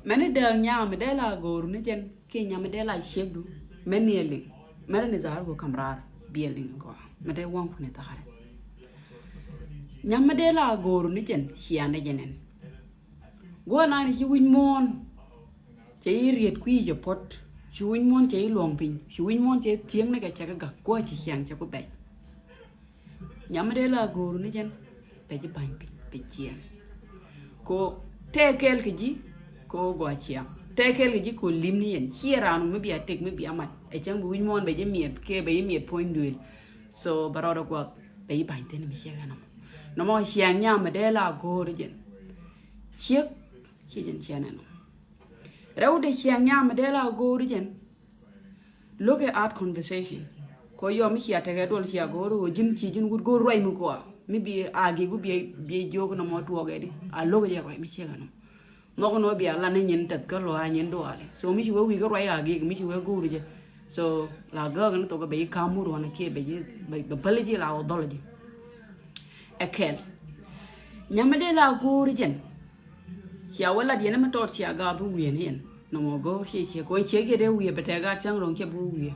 Many del nya medela go nijen Kenya medela shegdu many eling many nizar go kamrar bieling go mede won kune tahare nyamadela go nijen hiane jenen go na ni win mon che riet kwi je pot chi win mon che long pin chi win mon che tieng ne ga cha ga ko chi hyang cha ko be nyamadela go nijen be ji ban pe chien ko tekel ki ko go chia tekel gi ko limni en hieranu me bia tek me bia mat e chang buin mon be je miet ke be miet point duel so barado go be ban ten mi chia ganam no mo chia nya me de la go gen chiek chi gen chia nano rew de chia nya me de la go gen look at art conversation ko yo mi chia te ga dol chia go ro jin chi jin gud go roi mu ko mi bi agi gu bi jogo no mo tuo ge di a logo ye ko mi chia ganam ngoko no bia la ne nyen tat ka lo a nyen do ale so mi chiwe wi ga roi agi mi chiwe gu ri so la ga gan to ga be ka mu ro na ke be be pale ji la o dol ji ekel nyamade la gu ri jen ya wala di na ma tot sia ga bu wi ne no mo go che ko che ke de wi be te ga chang rong che bu wi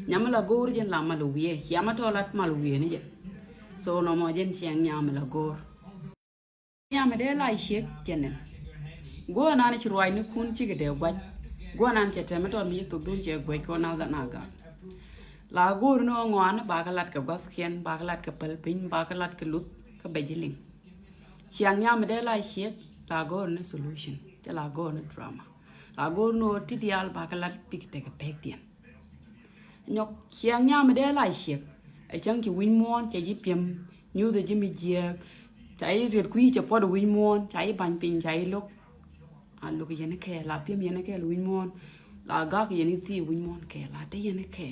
nyamala gu ri jen la ma lo wi ya ma to lat ma lo wi ne je so no mo jen siang nyamala go nyamade la she jenen go na ni chirwai ni kun chi gede gwaj go na ni chete meto mi to dun che gwaj ko na da naga la go no ngwan ba ka lat ka gwas khen ba ka lat ka pel pin ba ka lat ka lut ka bejiling chiang nya me de la she la go ni solution che la go ni drama la go no tidial ba ka lat pik te ka pek dien nyok chiang nya me de la she a chang ki win mon che ji piem nyu de ji mi je chai riet kui che po de win mon chai ban pin chai lok allo ke yene ke la piem yene ke win mon la ga ke yene ti win mon ke la te yene ke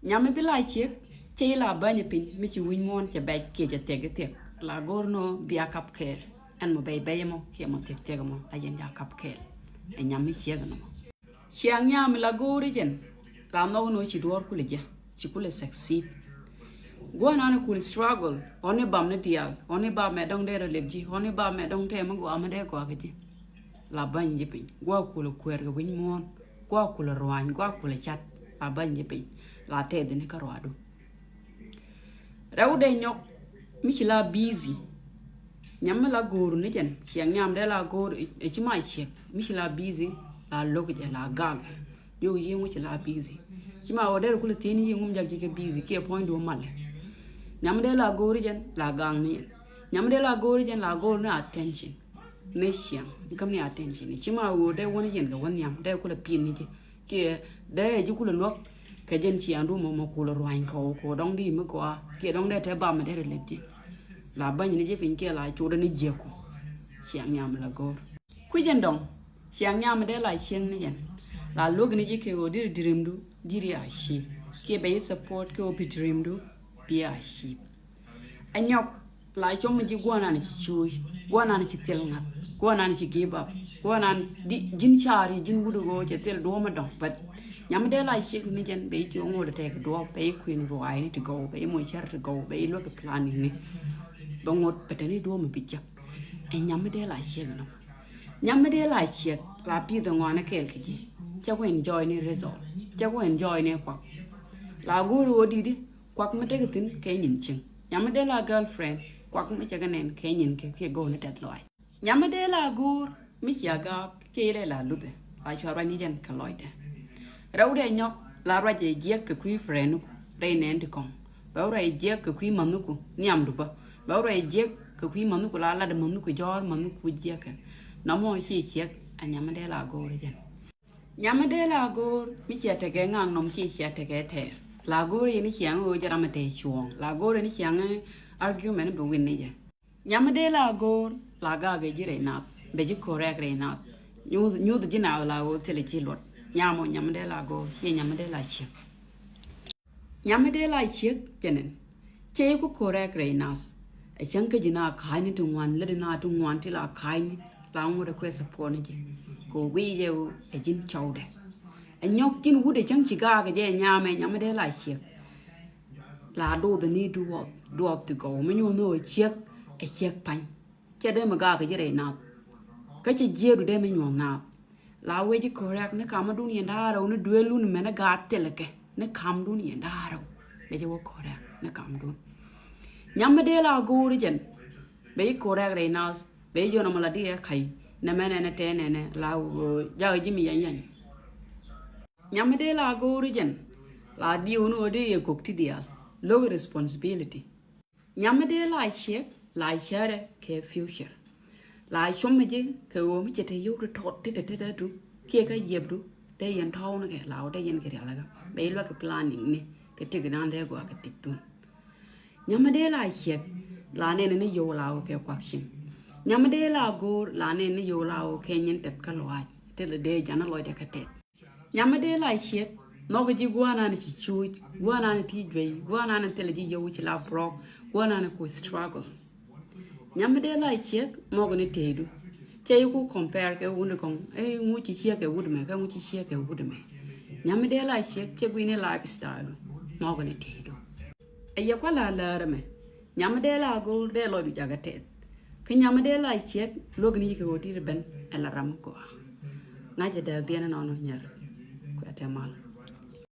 nyame bi la che la ba ni pin mi chi win mon che ba ke je te ke te la gorno bia kap ke en mo be mo ke mo te mo ayen ja kap ke e nyame che ga no chiang nyame la gori jen la no no chi dor ku le je chi ku le succeed go na ne ku struggle one bam ne dial one ba me dong de le ji one ba me dong te mo go ma de ko ke ji la ban jipin gwa kula kwer ga win mon gwa kula roan gwa kula chat la ban jipin la te de ne ka roadu rawde nyok mi ci la busy nyam la goru ne jen xiang nyam de la goru e ci mai che mi ci la busy la log de la gag yo yengu ci la busy ci ma wo de kula tini yengum jag ke busy ke point do mal nyam de la goru jen la gang ni nyam de la goru jen la goru na attention nation kam ni attention ci ma wo de woni yen ga woni yam de kula pin ni ke de ji kula lok ke jen ci andu mo kula roin ko dong di mo ko ke dong de te ba ma de le ji la ban ni je fin ke la chu de ni je ko xiang nyam la go ku jen dong xiang nyam de la xiang ni jen la log ni je ke o dir dirim du diri a shi ke be support ke o pitrim du bi a shi anyok la chom ji gwana ni chui gwana ni tel ngat gwana ni give up gwana di jin chari jin wudu go je tel do ma dong but nyam de la shi ni jen be jo ngo de tek do be queen roi ni to go be mo char to go be lo ke planning ni do ngot petani do ma bijak e nyam de la shi no nyam de la shi la pi de ngwana kel ki ji cha ko enjoy ni result cha ko enjoy ni kwa la guru odi di kwak ma tek tin ke nyin ching nyam de la girlfriend kwak ma cha ganen ke nyin ke go na tet loy nyam de la gur mi cha ga ke le la lube a chwa ni jen ka loy de rawde nyok la ra je je ke ku friend ku re nen de kom ba ra je ke ku manu ku nyam du ba ra je ke ku manu ku la de manu ku jor manu ku je ke na mo chi chek a nyam de la gur jen nyam de la gur mi cha te ke ngang nom chi cha te ke te la gur ni chiang o jara ma te chuong la gur ni chiang argument be win ni je nyam de la gur la ga ge jire na be ji correct re na nyu de jina la o tele chi lot nyamo nyam de la go ye nyam de la chi nyam de la chi tenen che ku correct re nas a chang ke jina khai ni tu wan le na tu wan ti la khai ni la ngo de kwe support ni je ko wi ye e jin chau de a nyok kin wu de chang chi ga ge je nyame nyam de la chi la do the need do up to go me nyu no chiek e chiek pan che de ma ga ge re na ka chi je du de me nyu na la weji correct ne kama dun yenda ro ne duelu ne mena gat teleke ne kam dun yenda ro beje wo correct ne kam dun nyamma de la gori jen be correct re nas be yo no mala dia kai ne mena ne te ne la ja jimi yan nyamma de la gori jen la di ono de ye gokti dia log responsibility nyamma de la che la share ke future la shom je ke wo mi chete yo to te tu ke ka yebdu de yen taw na ke la de yen ke la ga be lo ke planning ni ke tig nan de go ka tik tun nyama de la che la ne ne yo la ke kwakshin nyama de la go la ne ne yo la ke nyen tet ka lo te le de jana lo de ka te nyama de la che no go ji gwana ni chi chu gwana ni ti dwe gwana ni te le ji yo chi la brok gwana ni ko struggle nyama de la che no go ni te du che ku compare ke wunde kon ngu chi che ke wude me ka ngu chi che ke wude me nyama de la che ke gu ni lifestyle no go ni te du e kwa la me nyama de la go de lo du jaga te ke nyama de la che lo gni ke wodi ben ala ram ko ngaje de bien no no nyar ko atemal